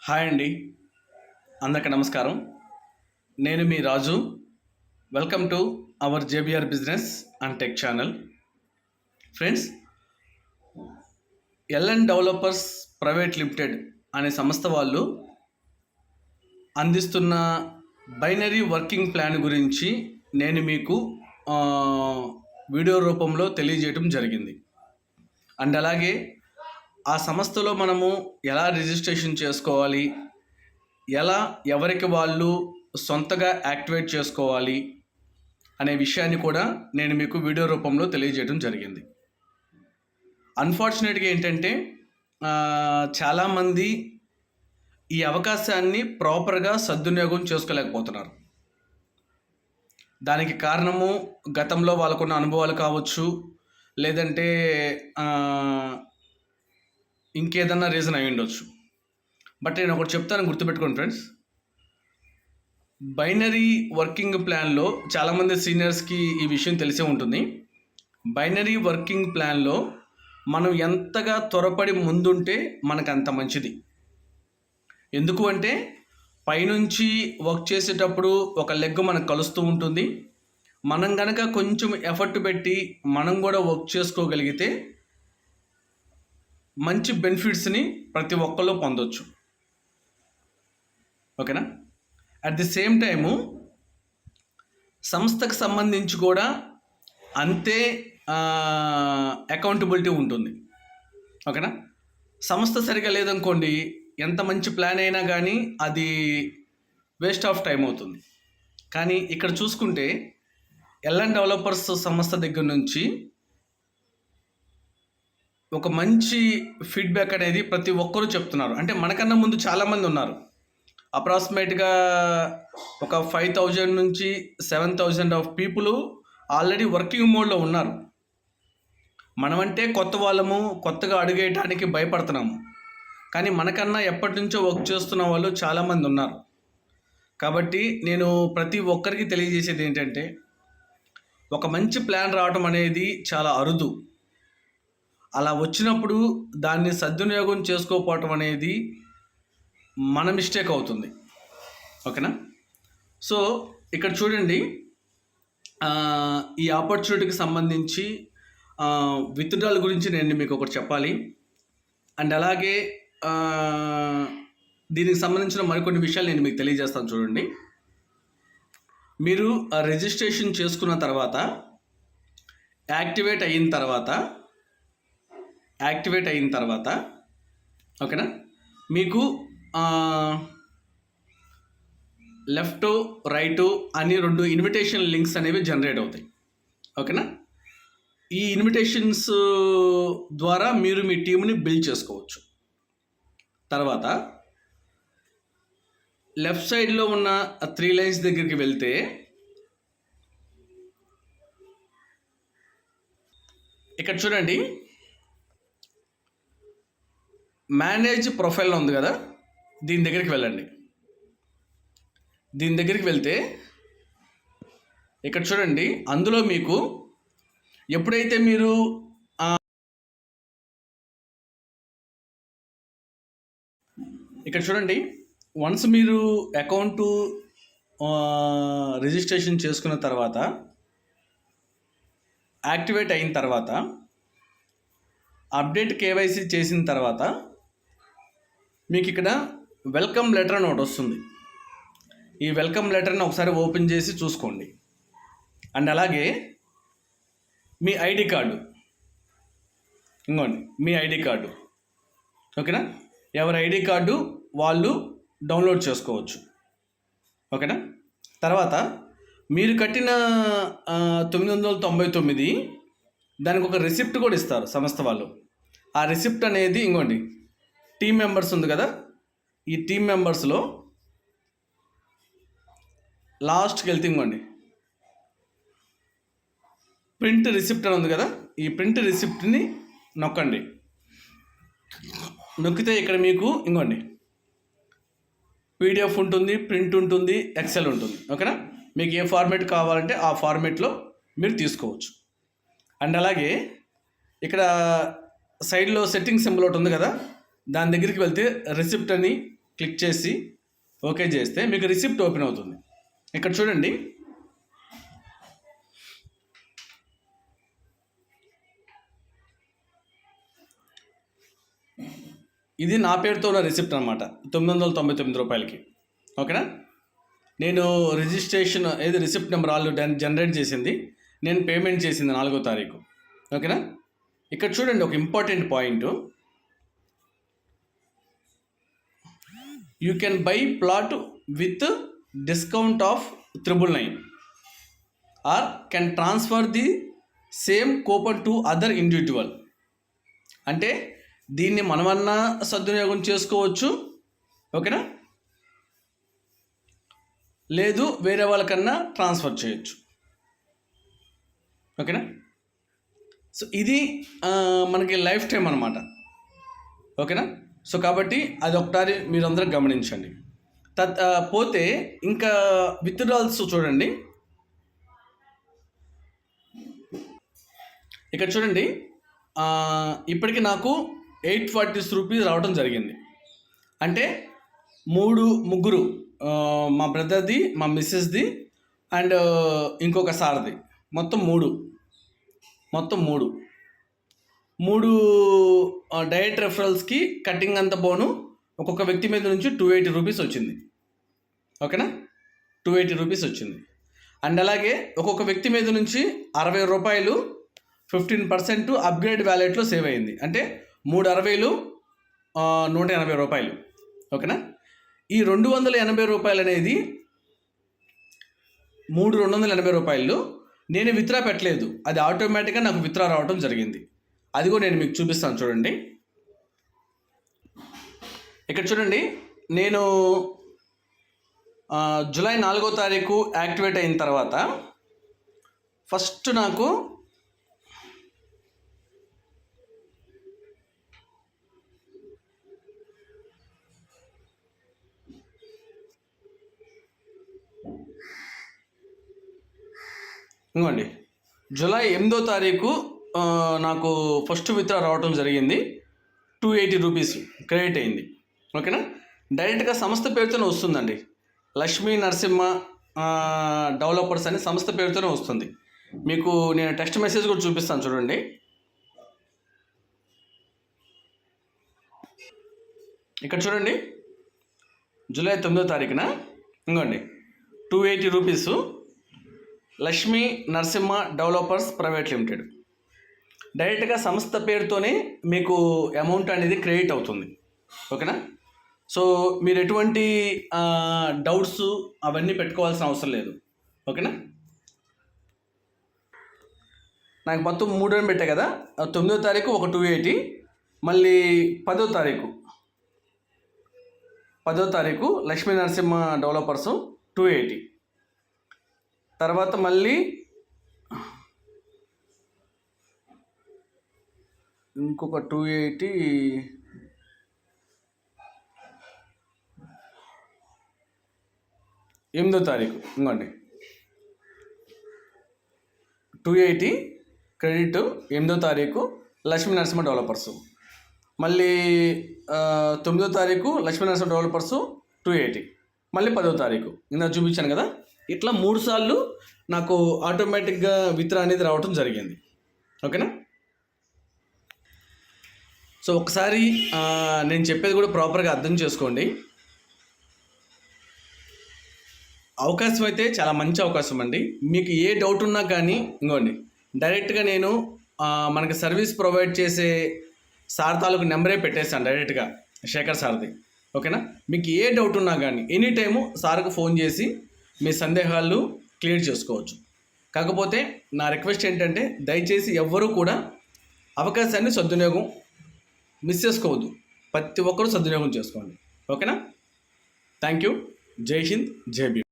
Hi అండి, అందరికీ నమస్కారం. నేను మీ Raju. Welcome to our JBR business and tech channel. Friends, LN developers private limited అనే సంస్థ వాళ్ళు అందిస్తున్న బైనరీ వర్కింగ్ ప్లాన్ గురించి నేను మీకు వీడియో రూపంలో తెలియజేయటం జరిగింది. అండ్ అలాగే ఆ సంస్థలో మనము ఎలా రిజిస్ట్రేషన్ చేసుకోవాలి, ఎలా ఎవరికి వాళ్ళు సొంతగా యాక్టివేట్ చేసుకోవాలి అనే విషయాన్ని కూడా నేను మీకు వీడియో రూపంలో తెలియజేయడం జరిగింది. అన్ఫార్చునేట్గా ఏంటంటే చాలామంది ఈ అవకాశాన్ని ప్రాపర్గా సద్వినియోగం చేసుకోలేకపోతున్నారు. దానికి కారణము గతంలో వాళ్ళకున్న అనుభవాలు కావచ్చు, లేదంటే ఇంకేదన్నా రీజన్ అయి ఉండొచ్చు. బట్ నేను ఒకటి చెప్తాను, గుర్తుపెట్టుకోండి ఫ్రెండ్స్. బైనరీ వర్కింగ్ ప్లాన్లో చాలామంది సీనియర్స్కి ఈ విషయం తెలిసే ఉంటుంది. బైనరీ వర్కింగ్ ప్లాన్లో మనం ఎంతగా త్వరపడి ముందుంటే మనకు అంత మంచిది. ఎందుకు అంటే పైనుంచి వర్క్ చేసేటప్పుడు ఒక లెగ్ మనకు కలుస్తూ ఉంటుంది. మనం కనుక కొంచెం ఎఫర్ట్ పెట్టి మనం కూడా వర్క్ చేసుకోగలిగితే మంచి బెనిఫిట్స్ని ప్రతి ఒక్కళ్ళు పొందవచ్చు. ఓకేనా? అట్ ది సేమ్ టైము సంస్థకు సంబంధించి కూడా అంతే అకౌంటబిలిటీ ఉంటుంది. ఓకేనా? సంస్థ సరిగా లేదనుకోండి, ఎంత మంచి ప్లాన్ అయినా కానీ అది వేస్ట్ ఆఫ్ టైం అవుతుంది. కానీ ఇక్కడ చూసుకుంటే ఎల్ఎన్ డెవలపర్స్ సంస్థ దగ్గర నుంచి ఒక మంచి ఫీడ్బ్యాక్ అనేది ప్రతి ఒక్కరూ చెప్తున్నారు. అంటే మనకన్నా ముందు చాలామంది ఉన్నారు. అప్రాక్సిమేట్గా ఒక 5,000 నుంచి 7,000 ఆఫ్ పీపుల్ ఆల్రెడీ వర్కింగ్ మోడ్లో ఉన్నారు. మనమంటే కొత్త వాళ్ళము, కొత్తగా అడుగేయటానికి భయపడుతున్నాము. కానీ మనకన్నా ఎప్పటి నుంచో వర్క్ చేస్తున్న వాళ్ళు చాలామంది ఉన్నారు. కాబట్టి నేను ప్రతి ఒక్కరికి తెలియజేసేది ఏంటంటే, ఒక మంచి ప్లాన్ రావడం అనేది చాలా అరుదు. అలా వచ్చినప్పుడు దాన్ని సద్వినియోగం చేసుకోకపోవటం అనేది మన మిస్టేక్ అవుతుంది. ఓకేనా? సో ఇక్కడ చూడండి, ఈ ఆపర్చునిటీకి సంబంధించి విత్డ్రాల్ గురించి నేను మీకు ఒకటి చెప్పాలి. అండ్ అలాగే దీనికి సంబంధించిన మరికొన్ని విషయాలు నేను మీకు తెలియజేస్తాను. చూడండి, మీరు రిజిస్ట్రేషన్ చేసుకున్న తర్వాత యాక్టివేట్ అయిన తర్వాత ఓకేనా, మీకు లెఫ్ట్ రైటు అని 2 ఇన్విటేషన్ లింక్స్ అనేవి జనరేట్ అవుతాయి. ఓకేనా? ఈ ఇన్విటేషన్స్ ద్వారా మీరు మీ టీంని బిల్డ్ చేసుకోవచ్చు. తర్వాత లెఫ్ట్ సైడ్లో ఉన్న 3 లైన్స్ దగ్గరికి వెళ్తే ఇక్కడ చూడండి, మేనేజ్ ప్రొఫైల్లో ఉంది కదా, దీని దగ్గరికి వెళ్ళండి. దీని దగ్గరికి వెళ్తే ఇక్కడ చూడండి, అందులో మీకు ఎప్పుడైతే మీరు ఇక్కడ చూడండి, వన్స్ మీరు అకౌంటు రిజిస్ట్రేషన్ చేసుకున్న తర్వాత, యాక్టివేట్ అయిన తర్వాత, అప్డేట్ కేవైసీ చేసిన తర్వాత మీకు ఇక్కడ వెల్కమ్ లెటర్ అని ఒకటి వస్తుంది. ఈ వెల్కమ్ లెటర్ని ఒకసారి ఓపెన్ చేసి చూసుకోండి. అండ్ అలాగే మీ ఐడి కార్డు, ఇంకోండి మీ ఐడి కార్డు. ఓకేనా? ఎవరి ఐడి కార్డు వాళ్ళు డౌన్లోడ్ చేసుకోవచ్చు. ఓకేనా? తర్వాత మీరు కట్టిన 999 దానికి ఒక రిసిప్ట్ కూడా ఇస్తారు సంస్థ వాళ్ళు. ఆ రిసిప్ట్ అనేది ఇంకోండి టీమ్ మెంబర్స్ ఉంది కదా, ఈ టీమ్ మెంబర్స్లో లాస్ట్కి వెళ్తే ఇంకోండి ప్రింట్ రిసిప్ట్ అని ఉంది కదా, ఈ ప్రింట్ రిసిప్ట్ని నొక్కండి. నొక్కితే ఇక్కడ మీకు ఇంకోండి పీడిఎఫ్ ఉంటుంది, ప్రింట్ ఉంటుంది, ఎక్సెల్ ఉంటుంది. ఓకేనా? మీకు ఏ ఫార్మేట్ కావాలంటే ఆ ఫార్మేట్లో మీరు తీసుకోవచ్చు. అండ్ అలాగే ఇక్కడ సైడ్లో సెట్టింగ్ సింబల్ ఒకటి ఉంది కదా, దాని దగ్గరికి వెళ్తే రిసిప్ట్ అని క్లిక్ చేసి ఓకే చేస్తే మీకు రిసిప్ట్ ఓపెన్ అవుతుంది. ఇక్కడ చూడండి, ఇది నా పేరుతో ఉన్న రిసిప్ట్ అనమాట, 999 రూపాయలకి. ఓకేనా. నేను రిజిస్ట్రేషన్ రిసిప్ట్ నెంబర్ వాళ్ళు జనరేట్ చేసింది, నేను పేమెంట్ చేసింది 4వ తారీఖు. ఓకేనా. ఇక్కడ చూడండి, ఒక important point, you can buy plot with discount of 999 are can transfer the same coupon to other individual. అంటే దీన్ని మనమన్నా సద్వినియోగం చేసుకోవచ్చు. ఓకేనా. లేదు వేరే వాళ్ళకన్నా ట్రాన్స్ఫర్ చేయొచ్చు. ఓకేనా. సో ఇది మనకి లైఫ్ టైం అనమాట. ఓకేనా. సో కాబట్టి అది ఒకసారి మీరందరూ గమనించండి. పోతే ఇంకా విత్డ్రాల్స్ చూడండి. ఇక్కడ చూడండి, ఇప్పటికి నాకు 840 రూపీస్ రావడం జరిగింది. అంటే ముగ్గురు, మా బ్రదర్ది, మా మిస్సెస్ది అండ్ ఇంకొక సార్ది, మొత్తం మూడు డైరెక్ట్ రెఫరల్స్కి కటింగ్ అంత పోను ఒక్కొక్క వ్యక్తి మీద నుంచి 280 రూపీస్ వచ్చింది. ఓకేనా. 280 రూపీస్ వచ్చింది. అండ్ అలాగే ఒక్కొక్క వ్యక్తి మీద నుంచి 60 రూపాయలు 15% అప్గ్రేడ్ వ్యాలెట్లో సేవ్ అయింది. అంటే 3 60లు 180 రూపాయలు. ఓకేనా. ఈ 280 రూపాయలు అనేది 280 రూపాయలు నేను విత్డ్రా పెట్టలేదు, అది ఆటోమేటిక్గా నాకు విత్డ్రా రావడం జరిగింది. అది కూడా నేను మీకు చూపిస్తాను చూడండి. ఇక్కడ చూడండి, నేను జూలై 4వ తారీఖు యాక్టివేట్ అయిన తర్వాత ఫస్ట్ నాకు ఇంకోండి, జూలై 8వ తారీఖు నాకు ఫస్ట్ విత్డ్రా రావడం జరిగింది. 280 రూపీస్ క్రెడిట్ అయింది. ఓకేనా. డైరెక్ట్గా సంస్థ పేరుతోనే వస్తుందండి. లక్ష్మీ నరసింహ డెవలపర్స్ అనే సంస్థ పేరుతోనే వస్తుంది. మీకు నేను టెక్స్ట్ మెసేజ్ కూడా చూపిస్తాను చూడండి. ఇక్కడ చూడండి, జూలై 9వ తారీఖున ఇంకోండి 280 rupees Lakshmi Narasimha developers private limited. డైరెక్ట్గా సంస్థ పేరుతోనే మీకు అమౌంట్ అనేది క్రెడిట్ అవుతుంది. ఓకేనా. సో మీరు ఎటువంటి డౌట్స్ అవన్నీ పెట్టుకోవాల్సిన అవసరం లేదు. ఓకేనా. నాకు మొత్తం 3 పెట్టా కదా, 9వ తారీఖు ఒక 280, మళ్ళీ 10వ తారీఖు లక్ష్మీ నరసింహ డెవలపర్స్ 280, తర్వాత మళ్ళీ ఇంకొక 280, 8వ తారీఖు ఇంకోండి 280 క్రెడిట్ 8వ తారీఖు లక్ష్మీ నరసింహ డెవలపర్స్. మళ్ళీ 9వ తారీఖు లక్ష్మీ నరసింహ డెవలపర్స్ 280, మళ్ళీ 10వ తారీఖు ఇందాక చూపించాను కదా. ఇట్లా 3 సార్లు నాకు ఆటోమేటిక్గా విత్డ్రా అనేది రావటం జరిగింది. ఓకేనా. సో ఒకసారి నేను చెప్పేది కూడా ప్రాపర్గా అర్థం చేసుకోండి. అవకాశం అయితే చాలా మంచి అవకాశం అండి. మీకు ఏ డౌట్ ఉన్నా కానీ ఇంకోండి, డైరెక్ట్గా నేను మనకి సర్వీస్ ప్రొవైడ్ చేసే సార్ తాలూకు నెంబరే పెట్టేస్తాను డైరెక్ట్గా, శేఖర్ సార్ది. ఓకేనా. మీకు ఏ డౌట్ ఉన్నా కానీ ఎనీ టైము సార్కు ఫోన్ చేసి మీ సందేహాలు క్లియర్ చేసుకోవచ్చు. కాకపోతే నా రిక్వెస్ట్ ఏంటంటే దయచేసి ఎవ్వరూ కూడా అవకాశాన్ని సద్వినియోగం మిస్ చేసుకోవద్దు. ప్రతి ఒక్కరూ సద్వినియోగం చేసుకోండి. ఓకేనా. Thank you. జై హింద్, జై భీమ్.